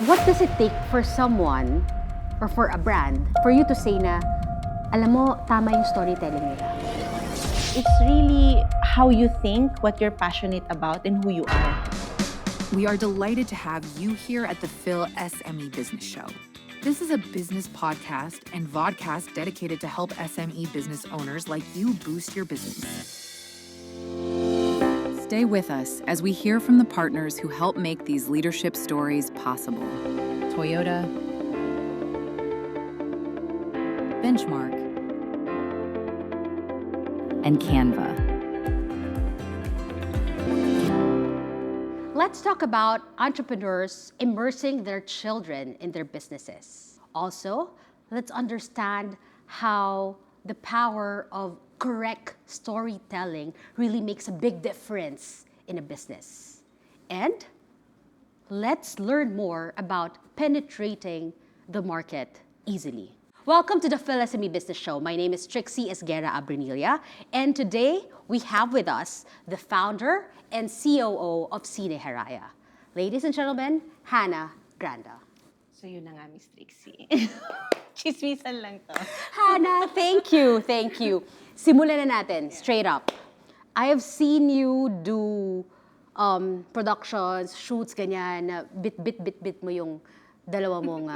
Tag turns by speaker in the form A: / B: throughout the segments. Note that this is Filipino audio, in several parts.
A: What does it take for someone or for a brand for you to say na, alam mo, tama yung storytelling nila?
B: It's really how you think, what you're passionate about, and who you are.
C: We are delighted to have you here at the Phil SME Business Show. This is a business podcast and vodcast dedicated to help SME business owners like you boost your business. Stay with us as we hear from the partners who help make these leadership stories possible. Toyota, Benchmark, and Canva.
A: Let's talk about entrepreneurs immersing their children in their businesses. Also, let's understand how the power of correct storytelling really makes a big difference in a business. And let's learn more about penetrating the market easily. Welcome to the Phil SME Business Show. My name is Trixie Esguerra Abrinilla, and today we have with us the founder and COO of Cine Heraya. Ladies and gentlemen, Hannah Granda.
B: So yun na nga, Miss Trixie. Chismisan lang to.
A: Hannah, thank you, thank you. Simulan na natin, straight up. I have seen you do productions, shoots, ganyan, na bit mo yung dalawa mong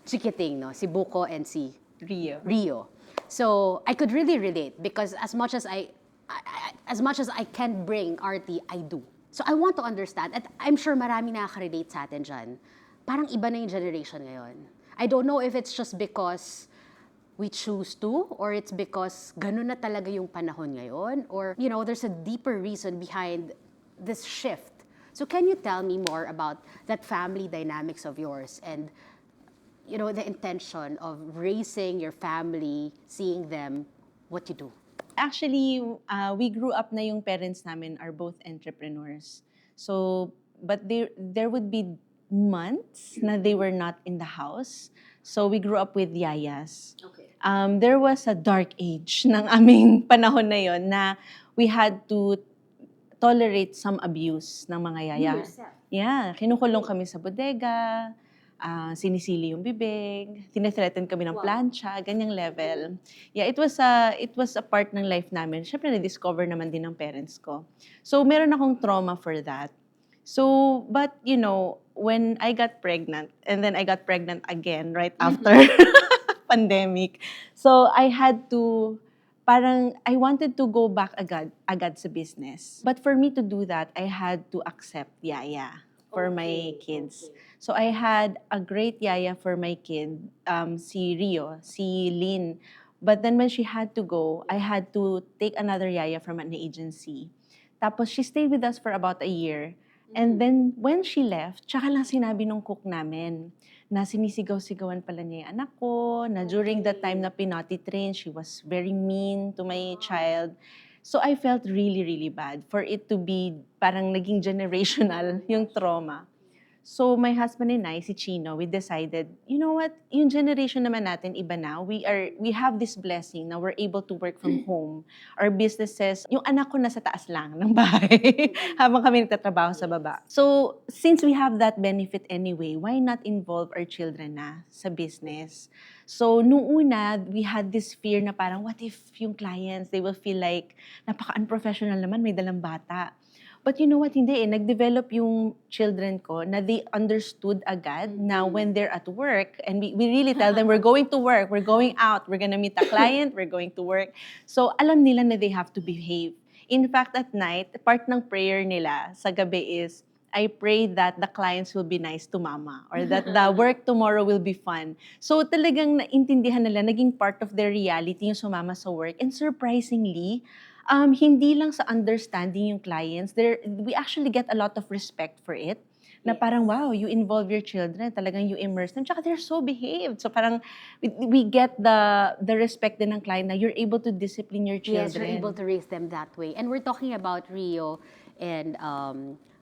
A: chikiting, no? Si Buko and si Rio. So I could really relate because as much as I can bring arty, I do. So I want to understand, at I'm sure marami nakaka-relate sa atin dyan, parang iba na yung generation ngayon. I don't know if it's just because we choose to, or it's because ganun na talaga yung panahon ngayon, or, you know, there's a deeper reason behind this shift. So can you tell me more about that family dynamics of yours and, you know, the intention of raising your family, seeing them, what you do?
B: Actually, we grew up na yung parents namin are both entrepreneurs. So, but there would be months na they were not in the house. So we grew up with yayas.
A: Okay.
B: There was a dark age ng aming panahon na yon na we had to tolerate some abuse ng mga yaya. Yeah, kinukulong kami sa bodega, sinisili yung bibig, tinethreaten kami ng plancha, ganyang level. Yeah, it was a part ng life namin. Syempre na-discover naman din ng parents ko. So meron akong trauma for that. So, but you know, when I got pregnant, and then I got pregnant again right after pandemic. So I had to, I wanted to go back agad sa business. But for me to do that, I had to accept yaya for my kids. So I had a great yaya for my kid, si Rio, si Lynn. But then when she had to go, I had to take another yaya from an agency. Tapos she stayed with us for about a year. And then when she left, tsaka lang sinabi nung cook namin na sinisigaw-sigawan pala niya yung anak ko, na during that time na pinati train, she was very mean to my child. So I felt really, really bad for it to be parang naging generational yung trauma. So my husband and I, si Chino, we decided, you know what, yung generation naman natin, iba na. We have this blessing na we're able to work from home. Our businesses, yung anak ko nasa taas lang ng bahay habang kami nagtatrabaho sa baba. So since we have that benefit anyway, why not involve our children na sa business? So nung una, we had this fear na parang, what if yung clients, they will feel like, napaka-unprofessional naman, may dalang bata. But you know what, hindi eh. Nag-develop yung children ko na they understood agad na when they're at work, and we really tell them, we're going to work, we're going out, we're gonna meet a client, we're going to work. So alam nila na they have to behave. In fact, at night, part ng prayer nila sa gabi is, I pray that the clients will be nice to mama or that the work tomorrow will be fun. So talagang naintindihan nila, naging part of their reality yung sumama sa work. And surprisingly, hindi lang sa understanding yung clients, we actually get a lot of respect for it. Na parang, wow, you involve your children, talagang you immerse them, tsaka they're so behaved. So parang, we get the respect din ng client na you're able to discipline your children.
A: Yes, you're able to raise them that way. And we're talking about Rio and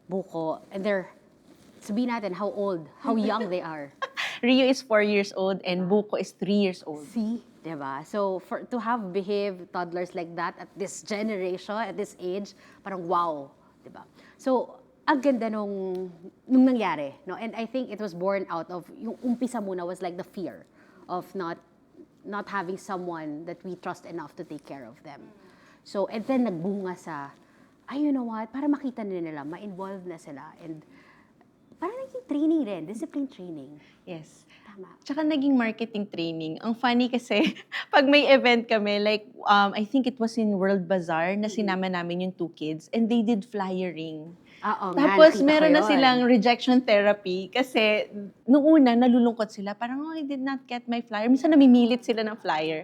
A: Buko, and they're, sabihin natin how old, how young they are.
B: Rio is 4 years old and Buko is 3 years old.
A: See? Diba? So, to have behaved toddlers like that at this generation, at this age, parang wow. Diba? So, ang ganda nung nangyari, no? And I think it was born out of, yung umpisa muna was like the fear of not having someone that we trust enough to take care of them. So, and then nagbunga sa, ay, you know what, para makita nila, ma-involve na sila. And parang naging training rin, discipline training.
B: Yes.
A: Tama.
B: Tsaka naging marketing training. Ang funny kasi, pag may event kami, like, I think it was in World Bazaar na sinama namin yung 2 kids and they did flyering.
A: Oo nga,
B: Tapos
A: nakita ko
B: meron na
A: yun.
B: silang rejection therapy kasi nung una nalulungkot sila. Parang, oh, I did not get my flyer. Minsan namimilit sila ng flyer.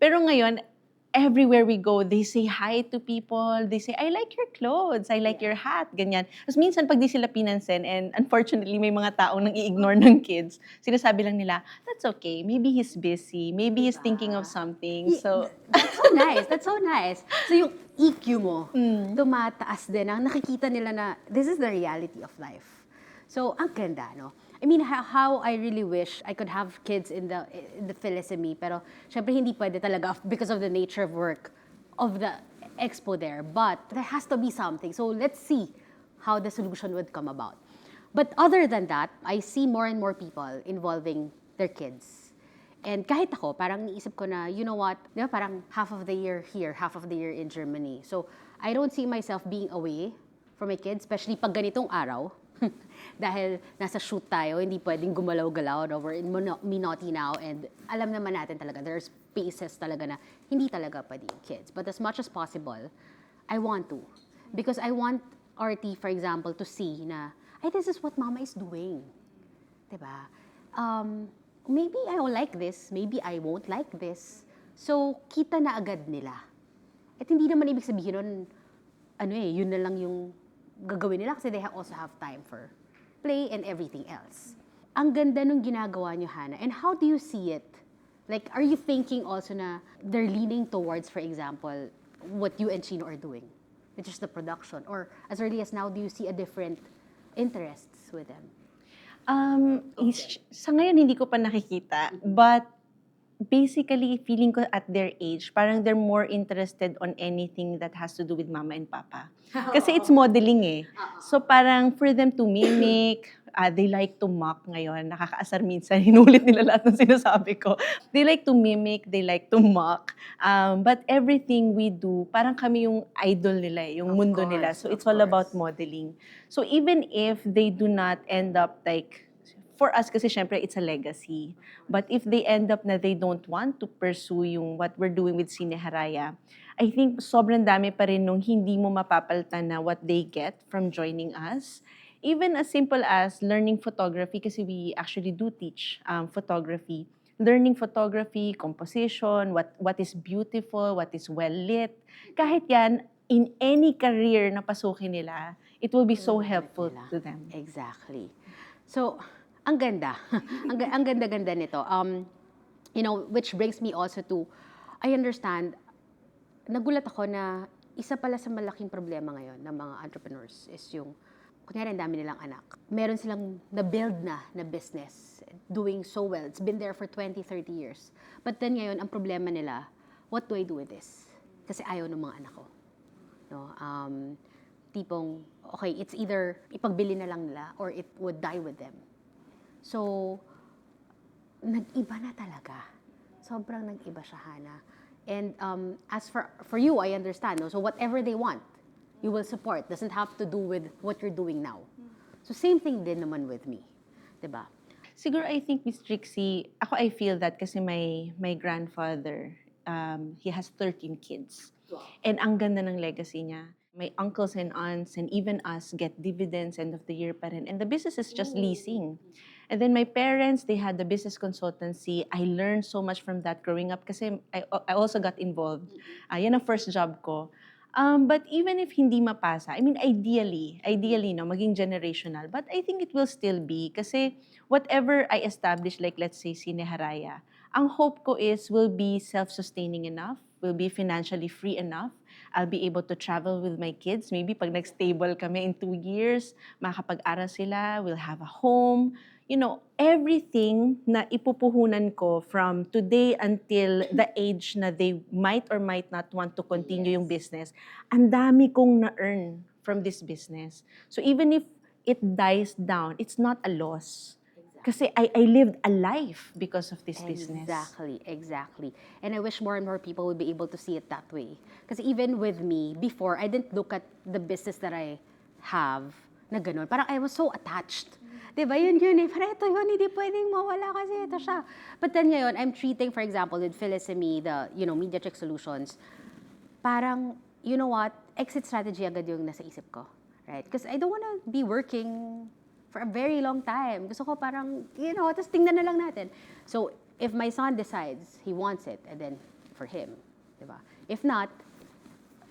B: Pero ngayon, everywhere we go, they say hi to people. They say, I like your clothes. I like your hat. Ganyan. Tapos minsan pag di sila pinansin, and unfortunately may mga taong nang i-ignore ng kids, sinasabi lang nila, that's okay. Maybe he's busy. Maybe he's thinking of something. So,
A: That's so nice. That's so nice. So yung EQ mo, tumataas din. Ang nakikita nila na this is the reality of life. So, ang ganda, no? I mean, how I really wish I could have kids in the PhilSME, pero syempre hindi pwede talaga because of the nature of work of the expo there. But there has to be something. So let's see how the solution would come about. But other than that, I see more and more people involving their kids. And kahit ako, parang niisip ko na, you know what, di ba, parang half of the year here, half of the year in Germany. So I don't see myself being away from my kids, especially pag ganitong araw. Dahil nasa shoot tayo, hindi pwedeng gumalaw-galaw. No? We're in Minotti now, and alam naman natin talaga, there's spaces talaga na hindi talaga pwede yung kids. But as much as possible, I want to. Because I want RT, for example, to see na, ay, this is what mama is doing. Diba? Maybe I will like this, maybe I won't like this. So, kita na agad nila. At hindi naman ibig sabihin nun, yun na lang yung gagawin nila kasi they also have time for play and everything else. Ang ganda nung ginagawa niyo, Hannah. And how do you see it? Like, are you thinking also na they're leaning towards, for example, what you and Chino are doing, which is the production? Or as early as now, do you see a different interests with them?
B: Sa ngayon hindi ko pa nakikita, but basically, feeling ko at their age, parang they're more interested on anything that has to do with mama and papa. Kasi it's modeling eh. So parang for them to mimic, they like to mock ngayon. Nakakaasar minsan, hinulit nila lahat ng sinasabi ko. They like to mimic, they like to mock. But everything we do, parang kami yung idol nila, yung mundo nila. So it's all about modeling. So even if they do not end up like, for us kasi syempre it's a legacy. But if they end up na they don't want to pursue yung what we're doing with Cine Haraya, I think sobrang dami pa rin nung hindi mo mapapalitan na what they get from joining us. Even as simple as learning photography, kasi we actually do teach photography. Learning photography, composition, what is beautiful, what is well lit. Kahit yan, in any career na pasukin nila, it will be so helpful to them.
A: Exactly. So, ang ganda. ang ganda-ganda nito. You know, which brings me also to, I understand, nagulat ako na isa pala sa malaking problema ngayon ng mga entrepreneurs is yung, kunyari, ang dami nilang anak. Meron silang na-build na business, doing so well. It's been there for 20, 30 years. But then ngayon, ang problema nila, what do I do with this? Kasi ayaw ng mga anak ko. No? Tipong, okay, it's either ipagbili na lang nila or it would die with them. So, nag-iba na talaga. Sobrang nag-iba siya, Hannah. And as for you, I understand. No? So whatever they want, you will support. Doesn't have to do with what you're doing now. So same thing din naman with me. Diba?
B: Siguro, I think, Miss Trixie, I feel that kasi my grandfather, he has 13 kids. And ang ganda ng legacy niya. My uncles and aunts and even us get dividends end of the year pa rin. And the business is just leasing. And then my parents, they had the business consultancy. I learned so much from that growing up kasi I also got involved. Yan ang first job ko. But even if hindi mapasa, I mean, ideally, no, maging generational. But I think it will still be kasi whatever I establish, like let's say Cine Haraya, ang hope ko is will be self-sustaining enough, will be financially free enough. I'll be able to travel with my kids. Maybe pag nag-stable kami in 2 years, makakapag-aral sila, we'll have a home. You know, everything na ipupuhunan ko from today until the age na they might or might not want to continue yung business, ang dami kong na-earn from this business. So even if it dies down, it's not a loss. Kasi I lived a life because of this business.
A: Exactly. And I wish more and more people would be able to see it that way. Kasi even with me, before, I didn't look at the business that I have na ganun. Parang I was so attached. Diba? Yun eh. Parang ito yun, hindi pwedeng mawala kasi ito siya. But then ngayon, I'm treating, for example, with Philesemy, the, Media Check Solutions, parang, you know what, exit strategy agad yung nasa isip ko. Right? Because I don't wanna be working for a very long time. Gusto ko parang, tapos tingnan na lang natin. So, if my son decides he wants it, and then for him, di ba? If not,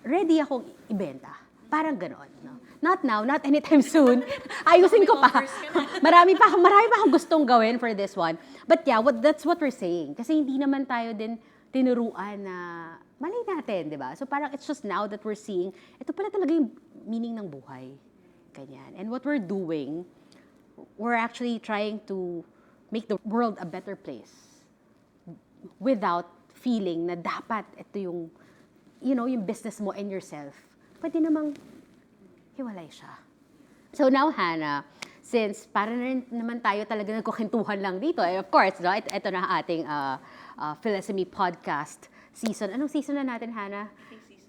A: ready akong ibenta. Parang ganoon, no? Not now, not anytime soon. Ayusin ko pa. Marami pa akong gustong gawin for this one. But yeah, that's what we're saying. Kasi hindi naman tayo din tinuruan na malay natin, di ba? So parang it's just now that we're seeing, ito pala talaga yung meaning ng buhay. Ganyan. And what we're doing, we're actually trying to make the world a better place without feeling na dapat ito yung, yung business mo and yourself. Pwede namang hiwalay siya. So now, Hannah, since para na rin naman tayo talaga nagkukentuhan lang dito, of course, no, ito na ating Philesemy podcast season. Anong season na natin, Hannah?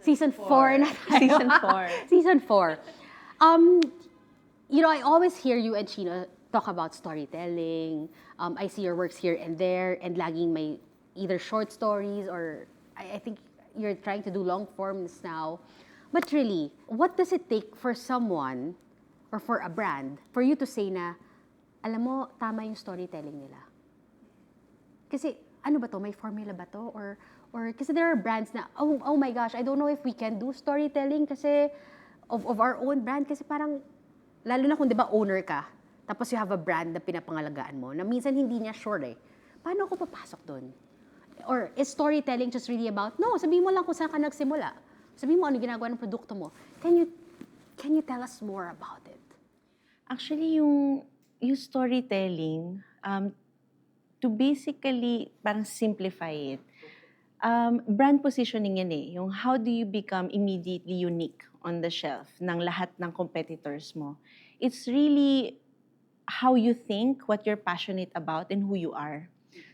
A: Season 4 na tayo.
B: Season 4.
A: Season 4. I always hear you and Sheena talk about storytelling. I see your works here and there, and laging may either short stories or I think you're trying to do long forms now. But really, what does it take for someone or for a brand for you to say na, alam mo, tama yung storytelling nila? Kasi, ano ba to? May formula ba to? Or kasi there are brands na, oh my gosh, I don't know if we can do storytelling kasi of our own brand. Kasi parang, lalo na kung di ba owner ka, tapos you have a brand na pinapangalagaan mo, na minsan hindi niya sure eh. Paano ako papasok dun? Or is storytelling just really about, no, sabihin mo lang kung saan ka nagsimula. Sabihin mo ano ginagawa ng produkto mo. Can you tell us more about it?
B: Actually, yung storytelling, to basically parang simplify it, brand positioning yan eh. Yung how do you become immediately unique on the shelf ng lahat ng competitors mo. It's really how you think, what you're passionate about, and who you are.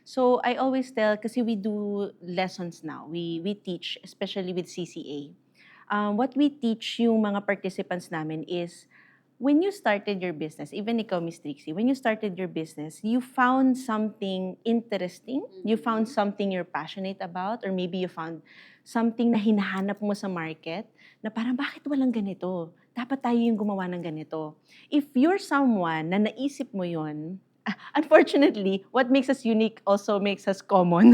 B: So I always tell, kasi we do lessons now, we teach, especially with CCA. What we teach yung mga participants namin is, when you started your business, even ikaw, Miss Trixie, when you started your business, you found something interesting, you found something you're passionate about, or maybe you found something na hinahanap mo sa market, na parang bakit walang ganito? Dapat tayo yung gumawa ng ganito. If you're someone na naisip mo yun, unfortunately, what makes us unique also makes us common.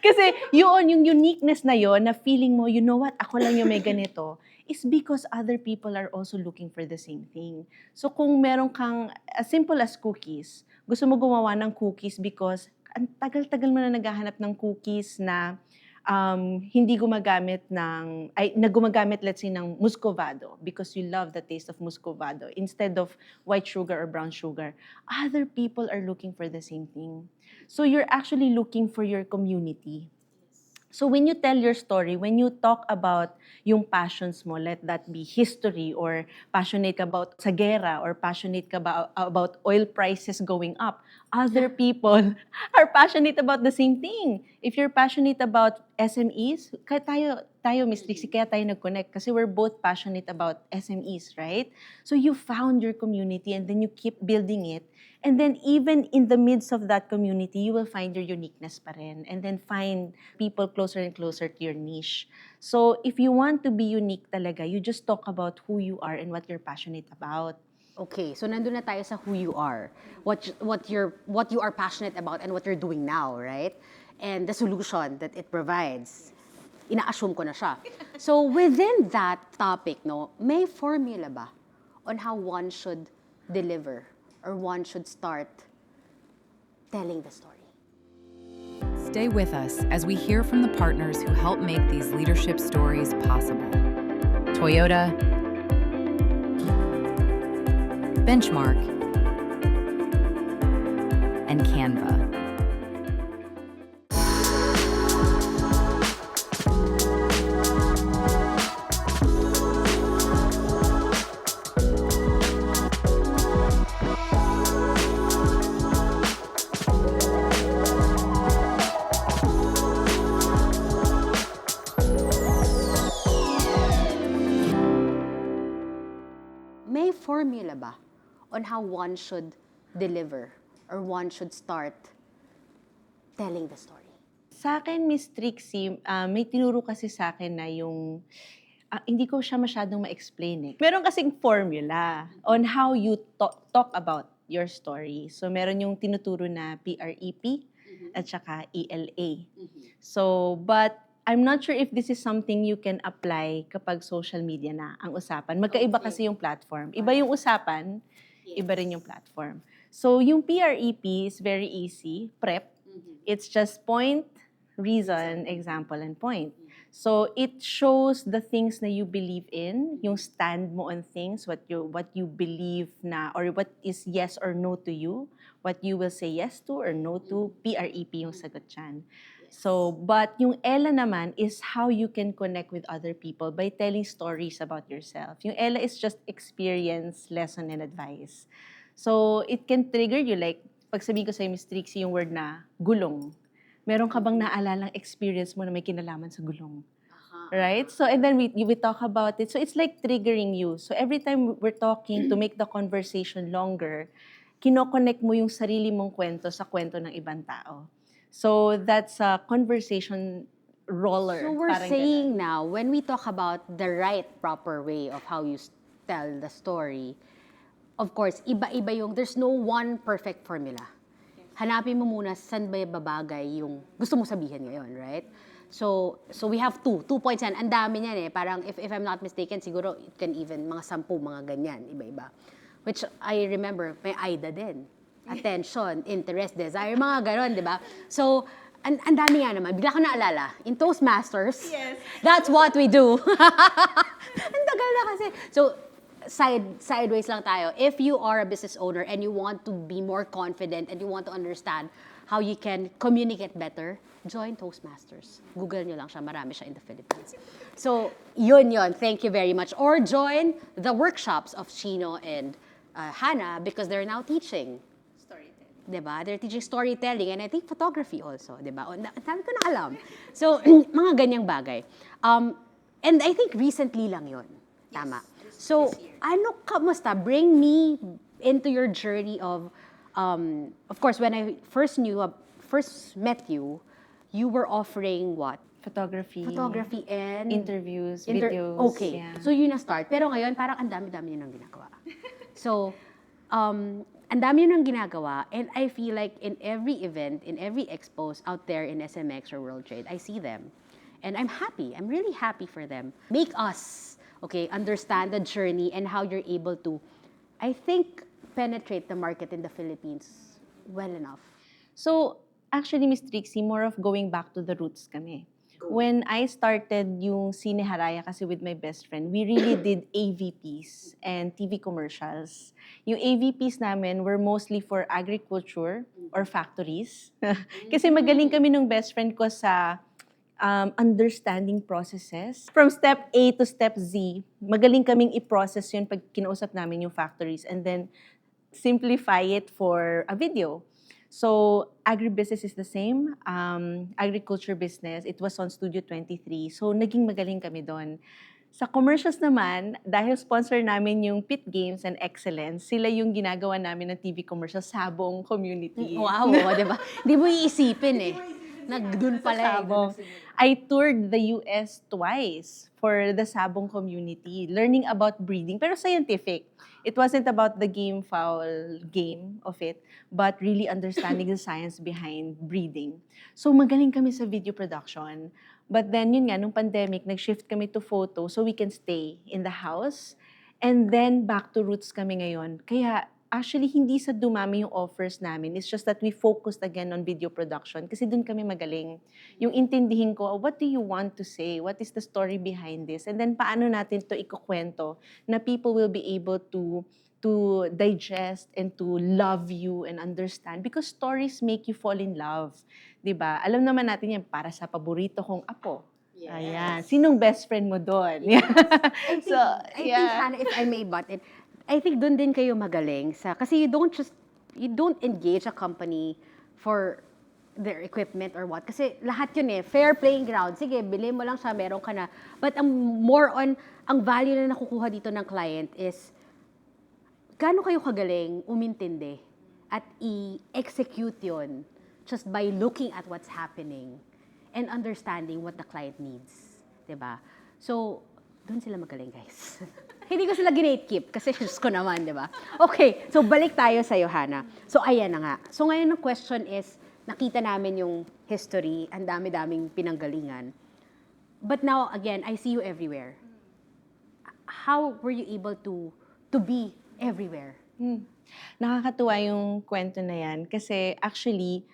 B: Kasi yun, yung uniqueness na yun, na feeling mo, you know what, ako lang yung may ganito, is because other people are also looking for the same thing. So kung meron kang, as simple as cookies, gusto mo gumawa ng cookies because ang tagal-tagal mo na naghahanap ng cookies na hindi gumagamit na gumagamit, let's say, ng muscovado because you love the taste of muscovado instead of white sugar or brown sugar. Other people are looking for the same thing. So you're actually looking for your community. So when you tell your story, when you talk about yung passions mo, let that be history or passionate ka about sa gera or passionate ka about oil prices going up, other people are passionate about the same thing. If you're passionate about SMEs, kaya tayo Miss Trixie, kaya tayo nag-connect kasi we're both passionate about SMEs, right? So you found your community and then you keep building it. And then even in the midst of that community, you will find your uniqueness pa rin. And then find people closer and closer to your niche. So if you want to be unique talaga, you just talk about who you are and what you're passionate about.
A: Okay, so nandun na tayo sa who you are, what you are passionate about and what you're doing now, right? And the solution that it provides. Ina-assume ko na siya. So within that topic, no, may formula ba on how one should deliver or one should start telling the story?
C: Stay with us as we hear from the partners who help make these leadership stories possible. Toyota, Benchmark, and Canva.
A: on how one should deliver or one should start telling the story?
B: Sa akin, Miss Trixie, may tinuro kasi sa akin na yung hindi ko siya masyadong ma-explain eh. Meron kasing formula on how you talk about your story. So, meron yung tinuturo na PREP at saka ELA. So, but I'm not sure if this is something you can apply kapag social media na ang usapan. Magkaiba kasi yung platform. Iba yung usapan, iba rin yung platform. So, yung PREP is very easy, PrEP. It's just point, reason, example, and point. So, it shows the things na you believe in, yung stand mo on things, what you believe na, or what is yes or no to you, what you will say yes to or no to, PREP yung sagot dyan. So, but yung ELA naman is how you can connect with other people by telling stories about yourself. Yung ELA is just experience, lesson, and advice. So, it can trigger you, like, pag sabihin ko sa'yo, Miss Trixie, yung word na gulong. Meron ka bang naalalang experience mo na may kinalaman sa gulong? Right? So, and then we talk about it. So, it's like triggering you. So, every time we're talking to make the conversation longer, kinoconnect mo yung sarili mong kwento sa kwento ng ibang tao. So, that's a conversation roller.
A: So we're
B: Parang
A: saying now, when we talk about the right, proper way of how you tell the story, of course, iba-iba yung, there's no one perfect formula. Hanapin mo muna saan ba babagay yung gusto mo sabihin ngayon, right? So we have two points yan. Ang dami niyan eh. Parang, if I'm not mistaken, siguro it can even, mga 10, mga ganyan, iba-iba. Which I remember, may AIDA din. Attention, interest, desire, mga ganon, di ba? So, ang dami nga naman. Bigla ko naalala, in Toastmasters, that's what we do. Ang tagal na kasi. So, sideways lang tayo. If you are a business owner and you want to be more confident and you want to understand how you can communicate better, join Toastmasters. Google nyo lang siya. Marami siya in the Philippines. So, yun. Thank you very much. Or join the workshops of Chino and Hannah because they're now teaching. Diba? They're teaching storytelling and I think photography also, diba? O, dami ko na alam. So, mga ganyang bagay. And I think recently lang yon. Tama. So, kamusta? Bring me into your journey of course, when I first met you, you were offering what?
B: Photography
A: And
B: interviews, videos.
A: Okay.
B: Yeah.
A: So, yun na start. Pero ngayon, parang ang dami-dami nyo nang ginagawa. So, ang dami nyo nang ginagawa, and I feel like in every event, in every expos out there in SMX or World Trade, I see them. And I'm happy. I'm really happy for them. Make us, understand the journey and how you're able to, I think, penetrate the market in the Philippines well enough.
B: So, actually, Miss Trixie, more of going back to the roots kami. When I started yung Cine Haraya kasi with my best friend, we really did AVPs and TV commercials. Yung AVPs namin were mostly for agriculture or factories. Kasi magaling kami nung best friend ko sa understanding processes. From step A to step Z, magaling kaming i-process yun pag kinausap namin yung factories and then simplify it for a video. So, agribusiness is the same. Agriculture business, it was on Studio 23. So, naging magaling kami doon. Sa commercials naman, dahil sponsor namin yung Pit Games and Excellence, sila yung ginagawa namin ng TV commercial Sabong Community.
A: Wow, di ba? Di mo iisipin eh. Nagdun pala
B: Sabong. I toured the US twice for the Sabong community, learning about breeding, pero scientific. It wasn't about the game foul game of it, but really understanding the science behind breeding. So magaling kami sa video production. But then yun nga, nung pandemic, nag-shift kami to photo so we can stay in the house. And then back to roots kami ngayon. Kaya actually, hindi sa dumami yung offers namin. It's just that we focused again on video production kasi dun kami magaling. Yung intindihin ko, what do you want to say? What is the story behind this? And then, paano natin to ikukwento na people will be able to digest and to love you and understand because stories make you fall in love. Diba? Alam naman natin yan, para sa paborito kong apo. Yes. Ayan. Sinong best friend mo doon?
A: Yes. I think, Hannah, if I may butt in, I think doon din kayo magaling kasi you don't engage a company for their equipment or what. Kasi lahat yun fair playing ground. Sige, bilhin mo lang siya, meron ka na. But more on, ang value na nakukuha dito ng client is gaano kayo kagaling umintindi at i-execute yun just by looking at what's happening and understanding what the client needs. Diba? So, doon sila magaling, guys. Hindi ko sila ginate-keep kasi Diyos ko naman, di ba? Okay, so balik tayo sa Hannah. So, ayan na nga. So, ngayon ang question is, nakita namin yung history, ang dami-daming pinanggalingan. But now, again, I see you everywhere. How were you able to be everywhere?
B: Nakakatuwa yung kwento na yan kasi actually,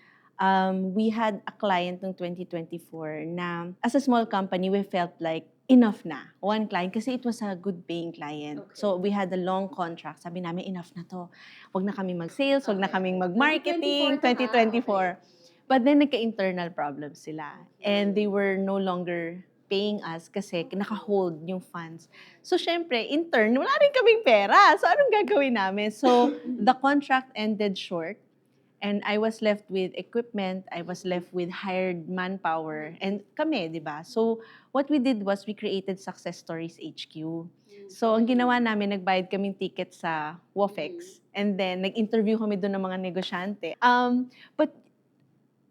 B: we had a client noong 2024 na as a small company, we felt like enough na. One client, kasi it was a good paying client. Okay. So we had a long contract. Sabi namin, enough na to. Huwag na kaming mag-sales, huwag na kaming mag-marketing, 2024. Okay. But then nagka-internal problems sila. And they were no longer paying us kasi naka-hold yung funds. So syempre, in turn, wala rin kaming pera. So anong gagawin namin? So the contract ended short. And I was left with equipment, I was left with hired manpower, and kami, di ba? So, what we did was we created Success Stories HQ. So, ang ginawa namin, nagbayad kaming ticket sa WOFEX, and then nag-interview kami doon ng mga negosyante. But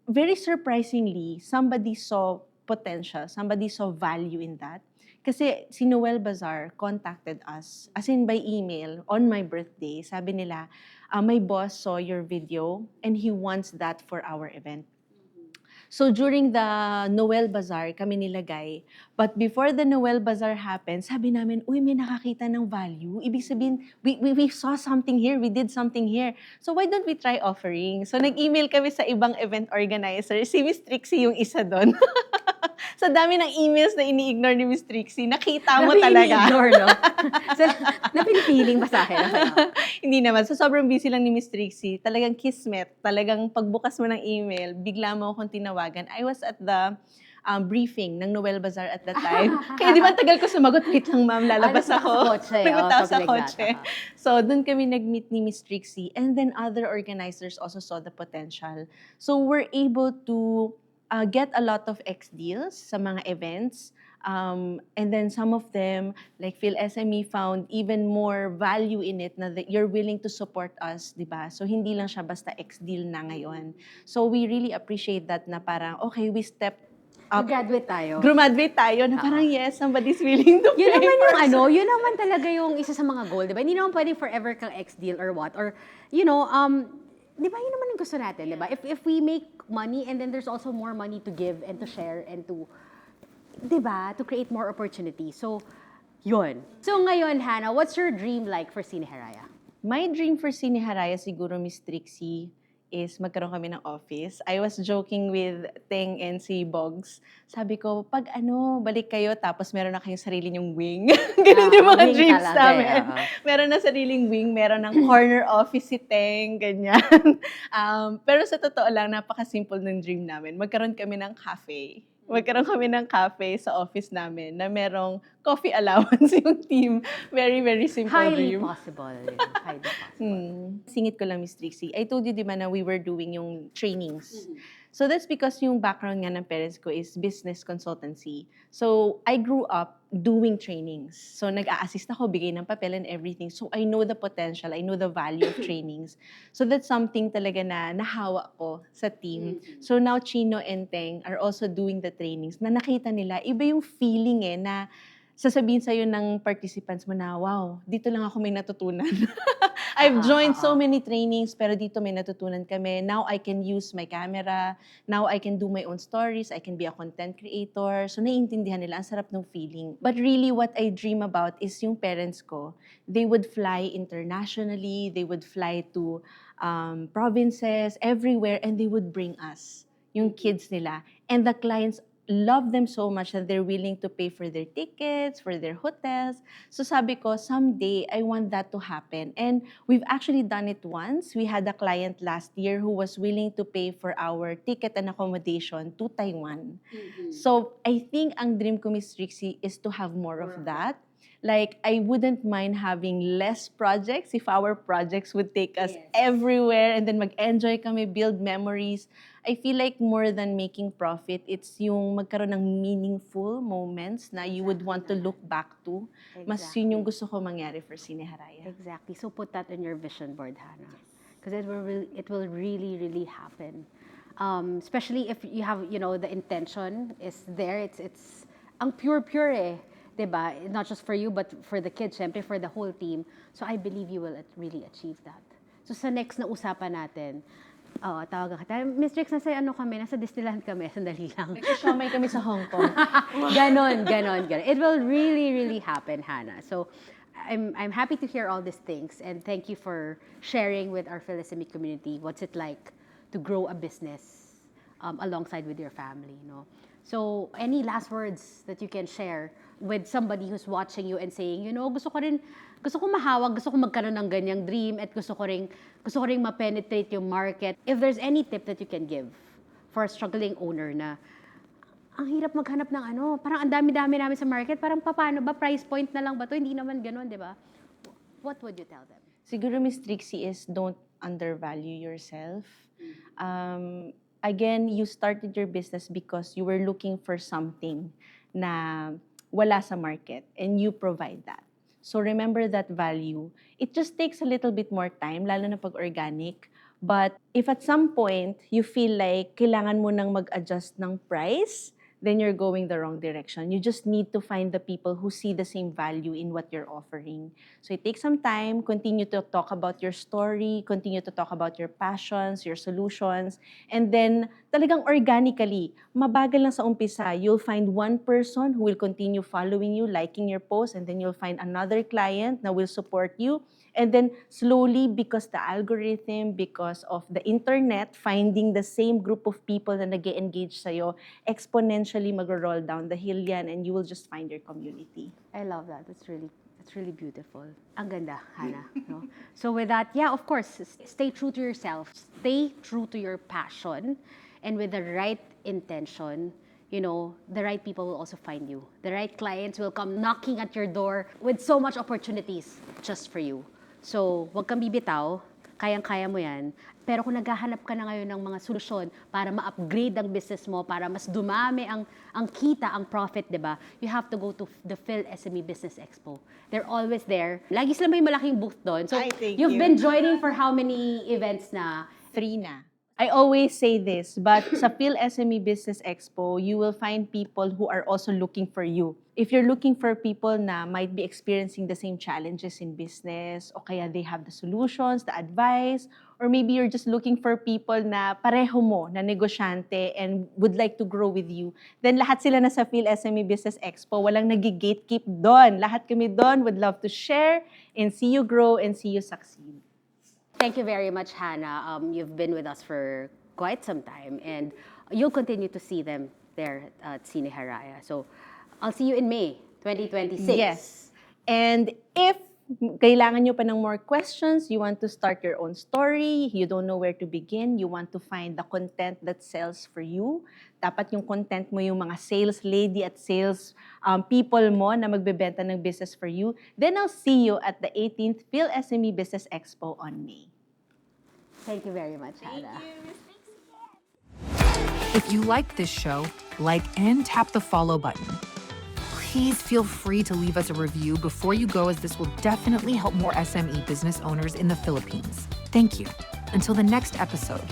B: very surprisingly, somebody saw potential, somebody saw value in that. Kasi si Noel Bazar contacted us, as in by email, on my birthday. Sabi nila, my boss saw your video and he wants that for our event. So during the Noel Bazar, kami nilagay. But before the Noel Bazar happened, sabi namin, uy, may nakakita ng value. Ibig sabihin, we saw something here, we did something here. So why don't we try offering? So nag-email kami sa ibang event organizer. Si Miss Trixie yung isa doon. Sa dami ng emails na ini-ignore ni Miss Trixie, nakita mo talaga.
A: Ini-ignore, no? So, napinipiling basahin.
B: Hindi naman. So, sobrang busy lang ni Miss Trixie. Talagang kismet. Talagang pagbukas mo ng email, bigla mo akong tinawagan. I was at the briefing ng Noel Bazar at that time. Kaya di ba tagal ko sumagot, wait lang ma'am, lalabas ako. Nagot ako sa kotse. So, doon kami nag-meet ni Miss Trixie. And then other organizers also saw the potential. So, we're able to get a lot of X deals sa mga events. And then some of them, like Phil SME, found even more value in it na that you're willing to support us, di ba? So hindi lang siya basta X deal na ngayon. So we really appreciate that na parang, okay, we stepped up.
A: Graduate tayo.
B: Graduate tayo na parang yes, somebody's willing to pay
A: Yun naman
B: for
A: yung yun naman talaga yung isa sa mga goal, di ba? Hindi naman pwedeng forever kang X deal or what. Or, you know, di ba yun naman yung gusto natin, di ba? If we make money and then there's also more money to give and to share and to, di ba, to create more opportunity. So, yun. So ngayon, Hannah, what's your dream like for Cine Haraya?
B: My dream for Cine Haraya, siguro, Miss Trixie, is magkaroon kami ng office. I was joking with Teng and si Bogs. Sabi ko, pag balik kayo, tapos meron na kayong sarili nyong wing. Ganun yung mga dreams namin. Meron na sariling wing, meron ng corner office si Teng, ganyan. Pero sa totoo lang, napaka-simple ng dream namin. Magkaroon kami ng cafe. Magkaroon kami ng cafe sa office namin na merong coffee allowance yung team. Very, very simple dream.
A: Highly possible. Highly possible.
B: Singit ko lang, Miss Trixie. I told you, di ba, na we were doing yung trainings. So that's because yung background nga ng parents ko is business consultancy. So I grew up doing trainings. So nag-a-assist ako, bigay ng papel and everything. So I know the potential, I know the value of trainings. So that's something talaga na nahawa ko sa team. So now Chino and Teng are also doing the trainings na nakita nila, iba yung feeling na sasabihin sa'yo ng participants mo na, wow, dito lang ako may natutunan. I've joined so many trainings, pero dito may natutunan kami. Now I can use my camera. Now I can do my own stories. I can be a content creator. So naiintindihan nila, ang sarap ng feeling. But really, what I dream about is yung parents ko. They would fly internationally. They would fly to provinces, everywhere, and they would bring us, yung kids nila. And the clients love them so much that they're willing to pay for their tickets, for their hotels. So sabi ko, someday, I want that to happen. And we've actually done it once. We had a client last year who was willing to pay for our ticket and accommodation to Taiwan. So I think ang dream ko, Miss Trixie, is to have more of that. Like, I wouldn't mind having less projects if our projects would take us everywhere and then mag-enjoy kami, build memories. I feel like more than making profit, it's yung magkaroon ng meaningful moments na you would want to look back to. Mas yun yung gusto ko mangyari for Cine Haraya.
A: Exactly. So put that in your vision board, Hannah. Because it will really, really happen. Especially if you have, the intention is there. It's ang pure eh. Diba? Not just for you, but for the kids, syempre, for the whole team. So I believe you will really achieve that. So sa next na usapan natin, tawagan kita, Miss Trix, nasa Disneyland kami, sandali lang.
B: Nag-shomai kami sa Hong Kong.
A: ganon. It will really, really happen, Hannah. So I'm happy to hear all these things, and thank you for sharing with our Phil-SME community what's it like to grow a business alongside with your family, So, any last words that you can share with somebody who's watching you and saying, gusto ko mahawag, gusto ko magkaroon ng ganyang dream, at gusto ko ring ma-penetrate yung market. If there's any tip that you can give for a struggling owner na ang hirap maghanap ng parang ang dami-dami namin sa market, parang paano ba, price point na lang ba to? Hindi naman ganun, di ba? What would you tell them?
B: Siguro, Miss Trixie, is don't undervalue yourself. Again, you started your business because you were looking for something na wala sa market, and you provide that. So remember that value. It just takes a little bit more time, lalo na pag organic. But if at some point you feel like kailangan mo nang mag-adjust ng price, then you're going the wrong direction. You just need to find the people who see the same value in what you're offering. So it takes some time, continue to talk about your story, continue to talk about your passions, your solutions, and then talagang organically, mabagal lang sa umpisa, you'll find one person who will continue following you, liking your post, and then you'll find another client na will support you. And then slowly, because the algorithm, because of the internet, finding the same group of people na nag-engage sa'yo, exponentially mag-roll down the hill yan, and you will just find your community.
A: I love that. That's really beautiful. Ang ganda, Hannah. No? So with that, of course, stay true to yourself. Stay true to your passion. And with the right intention, the right people will also find you. The right clients will come knocking at your door with so much opportunities just for you. So, wag kang bibitaw, kayang-kaya mo yan. Pero kung naghahanap ka na ngayon ng mga solusyon para ma-upgrade ang business mo, para mas dumami ang kita, ang profit, di ba? You have to go to the Phil-SME Business Expo. They're always there. Lagi sila may malaking booth doon. So, you've been joining for how many events na?
B: 3 na. I always say this, but sa Phil-SME Business Expo, you will find people who are also looking for you. If you're looking for people na might be experiencing the same challenges in business, o kaya they have the solutions, the advice, or maybe you're just looking for people na pareho mo, na negosyante, and would like to grow with you, then lahat sila na sa Phil-SME Business Expo, walang nag-gatekeep doon. Lahat kami doon would love to share and see you grow and see you succeed.
A: Thank you very much, Hannah. You've been with us for quite some time, and you'll continue to see them there at Cine Haraya. So, I'll see you in May 2026.
B: Yes. And if kailangan nyo pa ng more questions, you want to start your own story, you don't know where to begin, you want to find the content that sells for you, dapat yung content mo yung mga sales lady at sales people mo na magbebenta ng business for you, then I'll see you at the 18th Phil-SME Business Expo on May.
A: Thank you very much, Hannah.
C: If you liked this show, like and tap the follow button. Please feel free to leave us a review before you go, as this will definitely help more SME business owners in the Philippines. Thank you. Until the next episode.